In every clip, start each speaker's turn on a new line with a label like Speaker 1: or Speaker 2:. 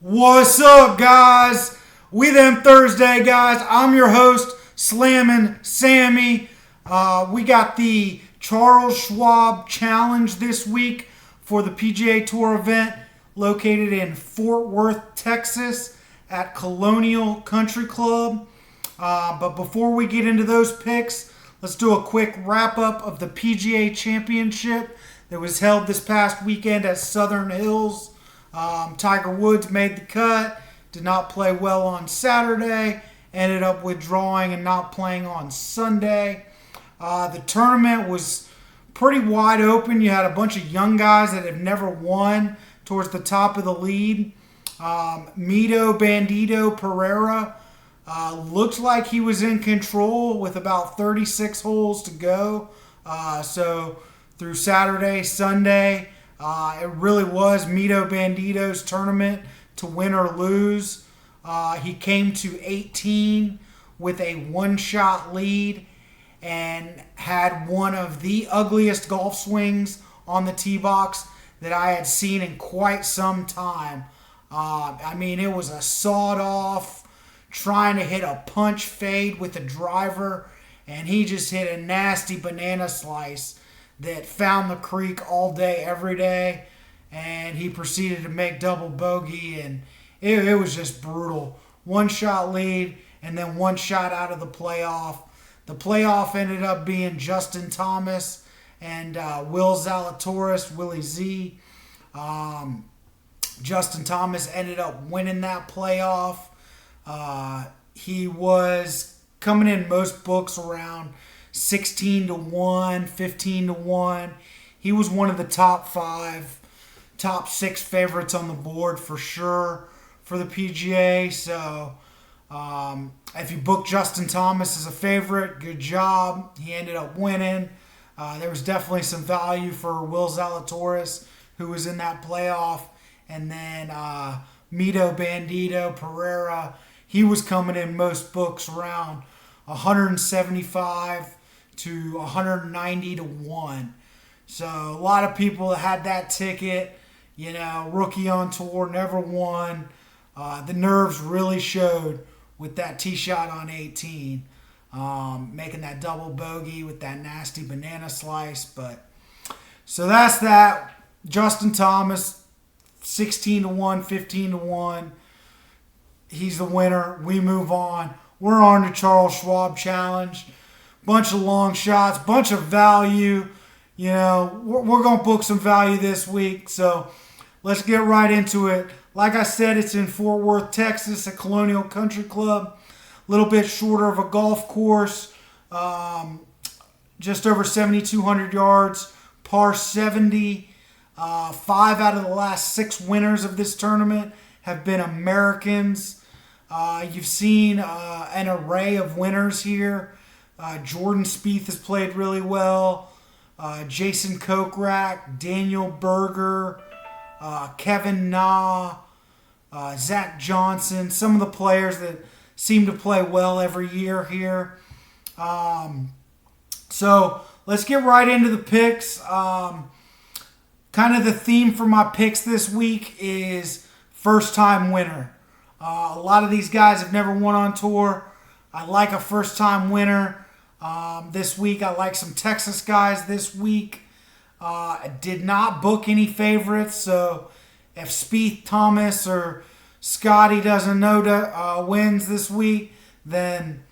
Speaker 1: What's up, guys? We them Thursday, guys. I'm your host, Slammin Sammy. We got the Schwab Challange this week for the PGA Tour event located in Fort Worth, Texas at Colonial Country Club. But before we get into those picks, let's do a quick wrap-up of the PGA Championship that was held this past weekend at Southern Hills. Tiger Woods made the cut, did not play well on Saturday, ended up withdrawing and not playing on Sunday. The tournament was pretty wide open. You had a bunch of young guys that have never won towards the top of the lead. Mito Bandito Pereira looked like he was in control with about 36 holes to go. So through Saturday, Sunday, it really was Mito Bandito's tournament to win or lose. He came to 18 with a one-shot lead and had one of the ugliest golf swings on the tee box that I had seen in quite some time. It was a sawed-off, trying to hit a punch fade with a driver, and he just hit a nasty banana slice that found the creek all day, every day, and he proceeded to make double bogey, and it was just brutal. One shot lead, and then one shot out of the playoff. The playoff ended up being Justin Thomas and Will Zalatoris, Willie Z. Justin Thomas ended up winning that playoff. He was coming in most books around 16-1, 15-1. He was one of the top 6 favorites on the board for sure for the PGA. So if you book Justin Thomas as a favorite, good job. He ended up winning. There was definitely some value for Will Zalatoris, who was in that playoff. And then Mito Bandito Pereira, he was coming in most books around 175 to 190-1. So a lot of people that had that ticket, rookie on tour, never won. The nerves really showed with that tee shot on 18, making that double bogey with that nasty banana slice. But so that's that. Justin Thomas, 16-1, 15-1. He's the winner. We move on. We're on to Schwab Challange. Bunch of long shots, bunch of value. We're going to book some value this week. So let's get right into it. Like I said, it's in Fort Worth, Texas at Colonial Country Club. A little bit shorter of a golf course. Just over 7,200 yards. Par 70. 5 out of the last 6 winners of this tournament have been Americans. You've seen an array of winners here. Jordan Spieth has played really well. Jason Kokrak, Daniel Berger, Kevin Na, Zach Johnson. Some of the players that seem to play well every year here. So let's get right into the picks. Kind of the theme for my picks this week is first-time winner. A lot of these guys have never won on tour. I like a first-time winner. This week, I like some Texas guys this week. I did not book any favorites, so if Spieth, Thomas, or Scotty doesn't know wins this week, then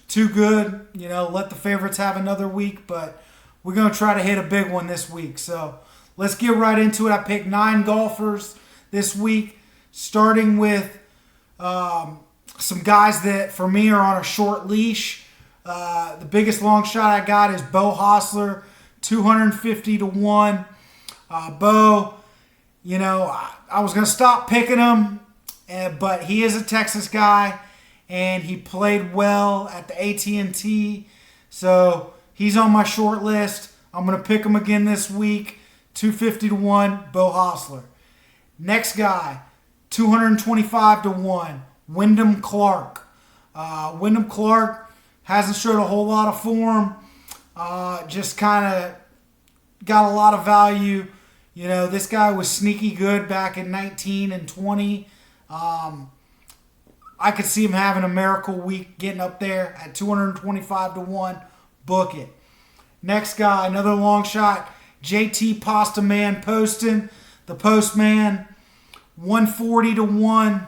Speaker 1: too good. Let the favorites have another week, but we're going to try to hit a big one this week. So let's get right into it. I picked 9 golfers this week, starting with some guys that, for me, are on a short leash. The biggest long shot I got is Beau Hossler, 250-1. Beau, I was going to stop picking him, but he is a Texas guy, and he played well at the AT&T, so he's on my short list. I'm going to pick him again this week, 250-1, Beau Hossler. Next guy, 225-1, Windham Clark. Windham Clark hasn't showed a whole lot of form. Just kind of got a lot of value. This guy was sneaky good back in 19 and 20. I could see him having a miracle week, getting up there at 225 to 1. Book it. Next guy, another long shot, JT Pasta Man Poston, the Postman, 140 to 1.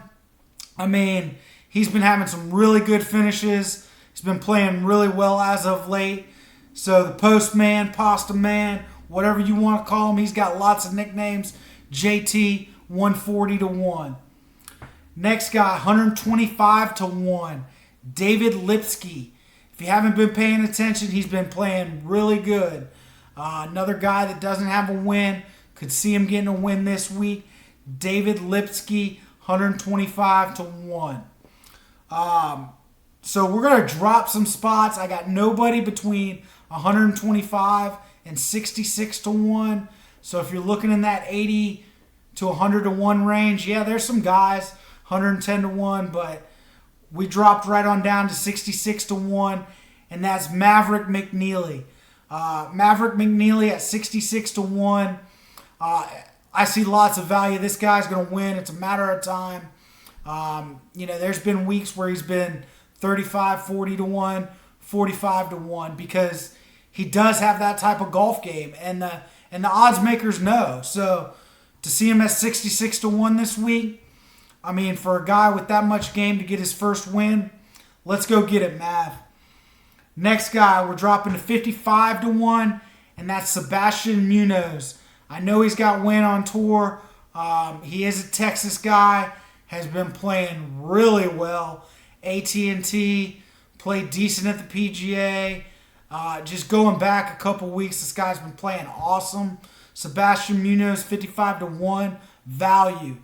Speaker 1: I mean, he's been having some really good finishes. He's been playing really well as of late. So the Postman, Pasta Man, whatever you want to call him, he's got lots of nicknames. JT, 140 to 1. Next guy, 125 to 1. David Lipsky. If you haven't been paying attention, he's been playing really good. Another guy that doesn't have a win. Could see him getting a win this week. David Lipsky, 125 to 1. So we're going to drop some spots. I got nobody between 125 and 66 to 1. So if you're looking in that 80 to 100 to 1 range, yeah, there's some guys, 110 to 1, but we dropped right on down to 66 to 1, and that's Maverick Mcnealy. Maverick Mcnealy at 66 to 1. I see lots of value. This guy's going to win. It's a matter of time. There's been weeks where he's been 35, 40 to 1, 45 to 1, because he does have that type of golf game, and the odds makers know. So to see him at 66 to 1 this week, I mean, for a guy with that much game to get his first win, let's go get it, Mav. Next guy, we're dropping to 55 to 1, and that's Sebastian Munoz. I know he's got win on tour. He is a Texas guy, has been playing really well. AT&T, played decent at the PGA. Just going back a couple weeks, this guy's been playing awesome. Sebastian Munoz, 55 to 1, value.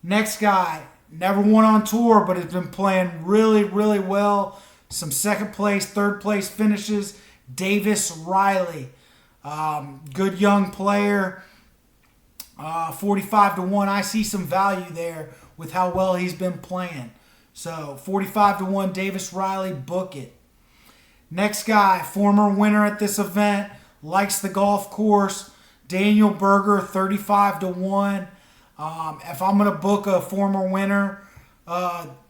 Speaker 1: Next guy, never won on tour, but has been playing really, really well. Some second place, third place finishes. Davis Riley, good young player, 45 to 1. I see some value there with how well he's been playing. So 45 to 1, Davis Riley, book it. Next guy, former winner at this event, likes the golf course. Daniel Berger, 35 to 1. If I'm going to book a former winner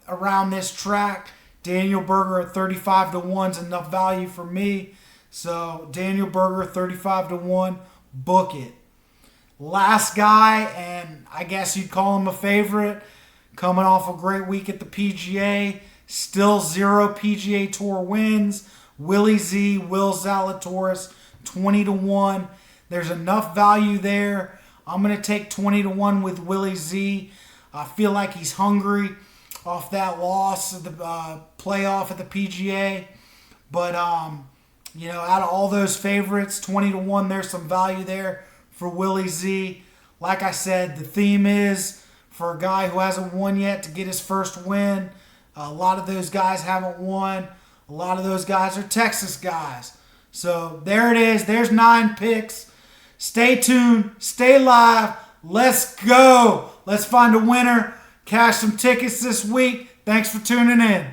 Speaker 1: around this track, Daniel Berger at 35 to 1 is enough value for me. So Daniel Berger, 35 to 1, book it. Last guy, and I guess you'd call him a favorite, coming off a great week at the PGA, still 0 PGA Tour wins. Willie Z, Will Zalatoris, 20 to 1. There's enough value there. I'm going to take 20 to 1 with Willie Z. I feel like he's hungry off that loss of the playoff at the PGA. But, out of all those favorites, 20 to 1, there's some value there for Willie Z. Like I said, the theme is for a guy who hasn't won yet to get his first win. A lot of those guys haven't won. A lot of those guys are Texas guys. So there it is. There's 9 picks. Stay tuned. Stay live. Let's go. Let's find a winner. Cash some tickets this week. Thanks for tuning in.